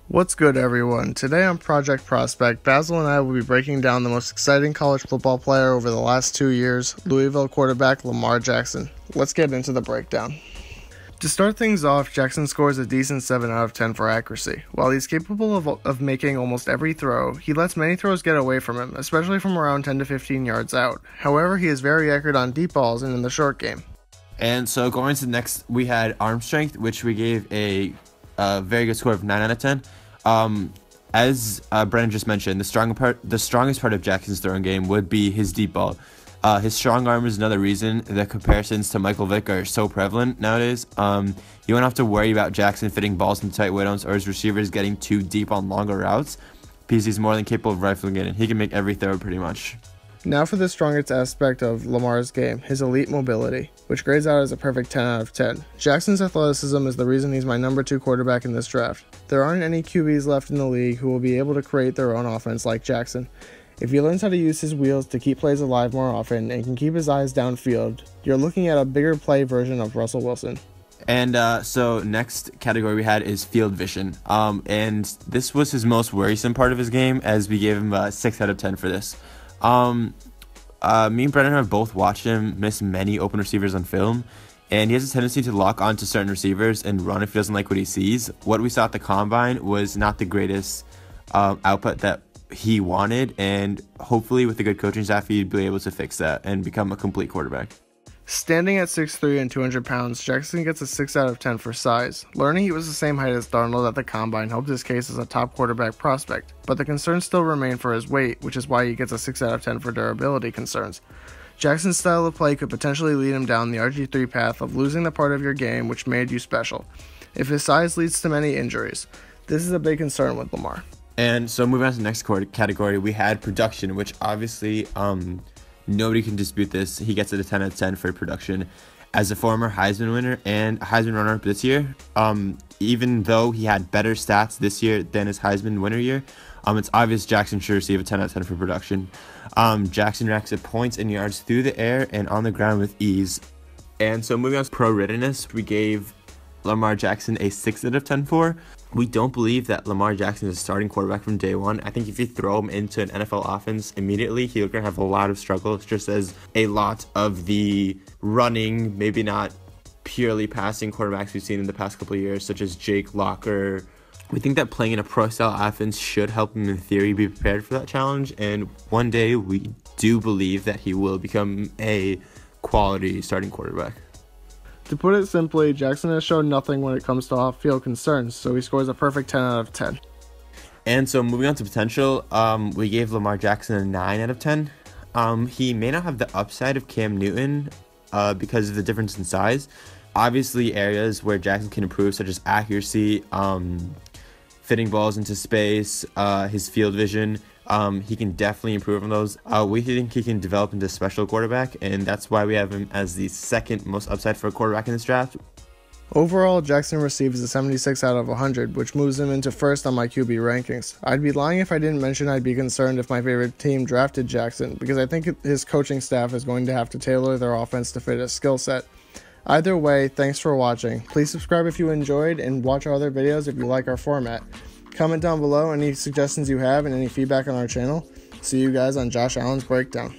What's good, everyone? Today on Project Prospect, Basil and I will be breaking down the most exciting college football player over the last 2 years, Louisville quarterback Lamar Jackson. Let's get into the breakdown. To start things off, Jackson scores a decent 7 out of 10 for accuracy. While he's capable of making almost every throw, he lets many throws get away from him, especially from around 10 to 15 yards out. However, he is very accurate on deep balls and in the short game. And so going to the next, we had arm strength, which we gave a very good score of 9 out of 10. As Brennan just mentioned, the strongest part of Jackson's throwing game would be his deep ball. His strong arm is another reason the comparisons to Michael Vick are so prevalent nowadays. You won't have to worry about Jackson fitting balls into tight windows or his receivers getting too deep on longer routes, because he's more than capable of rifling it, and he can make every throw pretty much. Now for the strongest aspect of Lamar's game, his elite mobility, which grades out as a perfect 10 out of 10. Jackson's athleticism is the reason he's my number 2 quarterback in this draft. There aren't any QBs left in the league who will be able to create their own offense like Jackson. If he learns how to use his wheels to keep plays alive more often and can keep his eyes downfield, you're looking at a bigger play version of Russell Wilson. And so next category we had is field vision. And this was his most worrisome part of his game, as we gave him a 6 out of 10 for this. Me and Brennan have both watched him miss many open receivers on film, and he has a tendency to lock onto certain receivers and run if he doesn't like what he sees. What we saw at the Combine was not the greatest output that he wanted, and hopefully with a good coaching staff he'd be able to fix that and become a complete quarterback. Standing at 6'3" and 200 pounds, Jackson gets a 6 out of 10 for size. Learning he was the same height as Darnold at the Combine helped his case as a top quarterback prospect, but the concerns still remain for his weight, which is why he gets a 6 out of 10 for durability concerns. Jackson's style of play could potentially lead him down the RG3 path of losing the part of your game which made you special, if his size leads to many injuries. This is a big concern with Lamar. And so moving on to the next category, we had production, which obviously nobody can dispute this. He gets it a 10 out of 10 for production. As a former Heisman winner and Heisman runner-up this year, even though he had better stats this year than his Heisman winner year, it's obvious Jackson should receive a 10 out of 10 for production. Jackson racks up points and yards through the air and on the ground with ease. And so moving on to pro readiness, we gave Lamar Jackson a 6 out of 10 for. We don't believe that Lamar Jackson is a starting quarterback from day one. I think if you throw him into an NFL offense immediately, he's going to have a lot of struggles, just as a lot of the running, maybe not purely passing quarterbacks we've seen in the past couple of years, such as Jake Locker. We think that playing in a pro-style offense should help him, in theory, be prepared for that challenge. And one day, we do believe that he will become a quality starting quarterback. To put it simply, Jackson has shown nothing when it comes to off-field concerns, so he scores a perfect 10 out of 10. And so moving on to potential, we gave Lamar Jackson a 9 out of 10. He may not have the upside of Cam Newton because of the difference in size. Obviously, areas where Jackson can improve, such as accuracy, fitting balls into space, his field vision, he can definitely improve on those. We think he can develop into a special quarterback, and that's why we have him as the second most upside for a quarterback in this draft. Overall, Jackson receives a 76 out of 100, which moves him into first on my QB rankings. I'd be lying if I didn't mention I'd be concerned if my favorite team drafted Jackson, because I think his coaching staff is going to have to tailor their offense to fit his skill set. Either way, thanks for watching. Please subscribe if you enjoyed, and watch our other videos if you like our format. Comment down below any suggestions you have and any feedback on our channel. See you guys on Josh Allen's Breakdown.